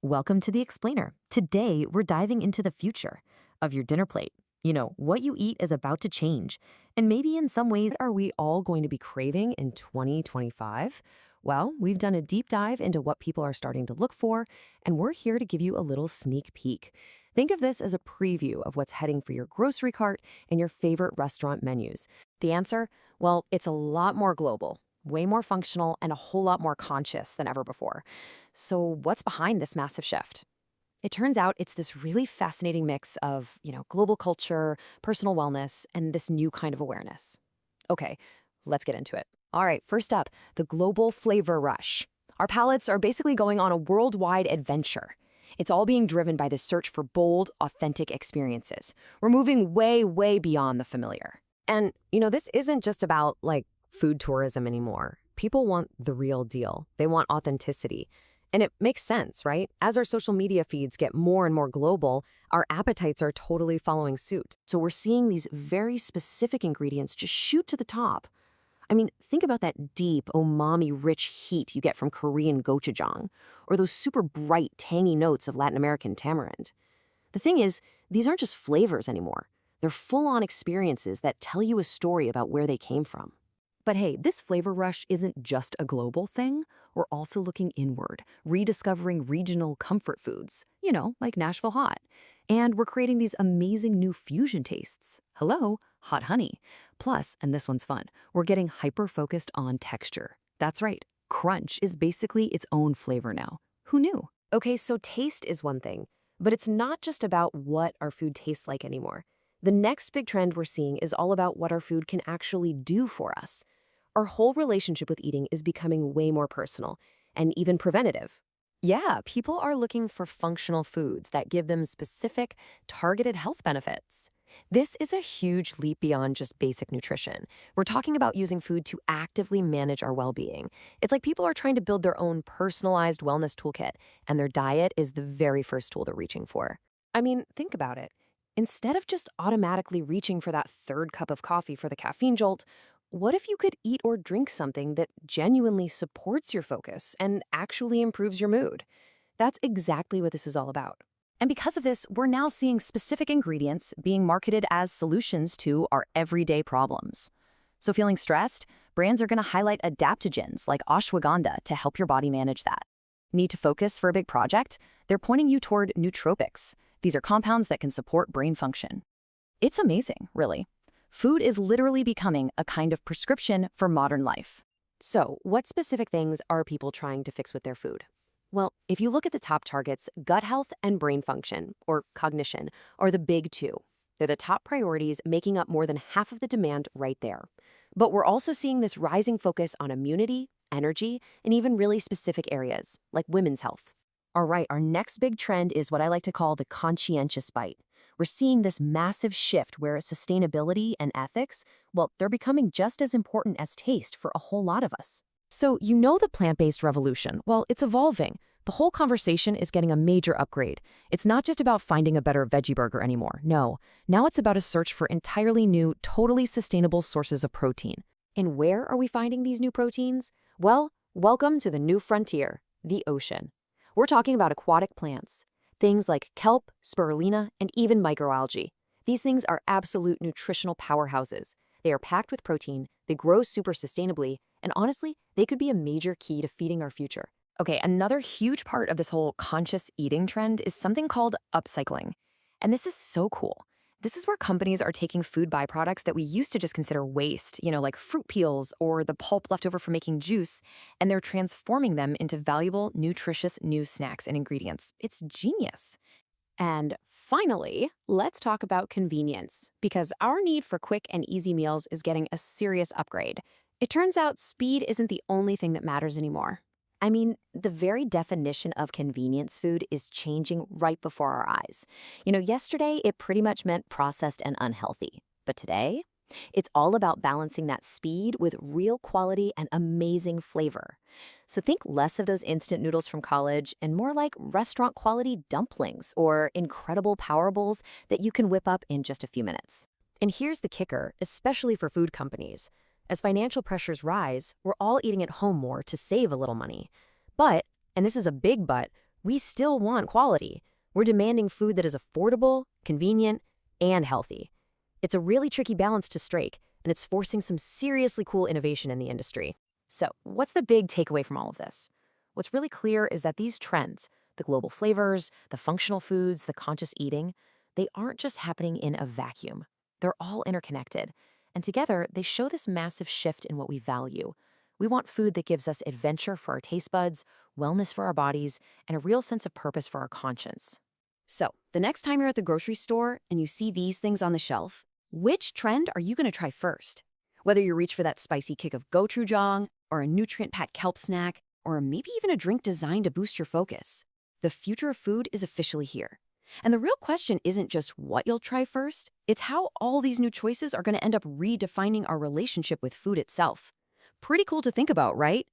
Welcome to the Explainer. Today, we're diving into the future of your dinner plate. What you eat is about to change. And maybe in some ways, are we all going to be craving in 2025? Well, we've done a deep dive into what people are starting to look for, and we're here to give you a little sneak peek. Think of this as a preview of what's heading for your grocery cart and your favorite restaurant menus. The answer? Well, it's a lot more global, way more functional, and a whole lot more conscious than ever before. So what's behind this massive shift? It turns out it's this really fascinating mix of, global culture, personal wellness, and this new kind of awareness. Okay, let's get into it. All right, first up, the global flavor rush. Our palates are basically going on a worldwide adventure. It's all being driven by the search for bold, authentic experiences. We're moving way, way beyond the familiar. And, this isn't just about, food tourism anymore. People want the real deal. They want authenticity. And it makes sense, right? As our social media feeds get more and more global, our appetites are totally following suit. So we're seeing these very specific ingredients just shoot to the top. I mean, think about that deep, umami-rich heat you get from Korean gochujang, or those super bright, tangy notes of Latin American tamarind. The thing is, these aren't just flavors anymore. They're full-on experiences that tell you a story about where they came from. But hey, this flavor rush isn't just a global thing. We're also looking inward, rediscovering regional comfort foods, like Nashville hot. And we're creating these amazing new fusion tastes. Hello, hot honey. Plus, and this one's fun, we're getting hyper-focused on texture. That's right, crunch is basically its own flavor now. Who knew? Okay, so taste is one thing, but it's not just about what our food tastes like anymore. The next big trend we're seeing is all about what our food can actually do for us. Our whole relationship with eating is becoming way more personal and even preventative. Yeah, people are looking for functional foods that give them specific, targeted health benefits. This is a huge leap beyond just basic nutrition. We're talking about using food to actively manage our well-being. It's like people are trying to build their own personalized wellness toolkit, and their diet is the very first tool they're reaching for. I mean, think about it. Instead of just automatically reaching for that third cup of coffee for the caffeine jolt, what if you could eat or drink something that genuinely supports your focus and actually improves your mood? That's exactly what this is all about. And because of this, we're now seeing specific ingredients being marketed as solutions to our everyday problems. So feeling stressed? Brands are going to highlight adaptogens like ashwagandha to help your body manage that. Need to focus for a big project? They're pointing you toward nootropics. These are compounds that can support brain function. It's amazing, really. Food is literally becoming a kind of prescription for modern life. So, what specific things are people trying to fix with their food? Well, if you look at the top targets, gut health and brain function, or cognition, are the big two. They're the top priorities, making up more than half of the demand right there. But we're also seeing this rising focus on immunity, energy, and even really specific areas, like women's health. All right, our next big trend is what I like to call the conscientious bite. We're seeing this massive shift where sustainability and ethics, well, they're becoming just as important as taste for a whole lot of us. So, the plant-based revolution. Well, it's evolving. The whole conversation is getting a major upgrade. It's not just about finding a better veggie burger anymore. No, now it's about a search for entirely new, totally sustainable sources of protein. And where are we finding these new proteins? Well, welcome to the new frontier, the ocean. We're talking about aquatic plants. Things like kelp, spirulina, and even microalgae. These things are absolute nutritional powerhouses. They are packed with protein, they grow super sustainably, and honestly, they could be a major key to feeding our future. Okay, another huge part of this whole conscious eating trend is something called upcycling. And this is so cool. This is where companies are taking food byproducts that we used to just consider waste, like fruit peels or the pulp left over from making juice, and they're transforming them into valuable, nutritious new snacks and ingredients. It's genius. And finally, let's talk about convenience, because our need for quick and easy meals is getting a serious upgrade. It turns out speed isn't the only thing that matters anymore. I mean, the very definition of convenience food is changing right before our eyes. Yesterday, it pretty much meant processed and unhealthy. But today, it's all about balancing that speed with real quality and amazing flavor. So think less of those instant noodles from college and more like restaurant-quality dumplings or incredible power bowls that you can whip up in just a few minutes. And here's the kicker, especially for food companies. As financial pressures rise, we're all eating at home more to save a little money. But, and this is a big but, we still want quality. We're demanding food that is affordable, convenient, and healthy. It's a really tricky balance to strike, and it's forcing some seriously cool innovation in the industry. So, what's the big takeaway from all of this? What's really clear is that these trends, the global flavors, the functional foods, the conscious eating, they aren't just happening in a vacuum. They're all interconnected. And together, they show this massive shift in what we value. We want food that gives us adventure for our taste buds, wellness for our bodies, and a real sense of purpose for our conscience. So, the next time you're at the grocery store and you see these things on the shelf, which trend are you going to try first? Whether you reach for that spicy kick of gochujang, or a nutrient-packed kelp snack, or maybe even a drink designed to boost your focus, the future of food is officially here. And the real question isn't just what you'll try first, it's how all these new choices are going to end up redefining our relationship with food itself. Pretty cool to think about, right?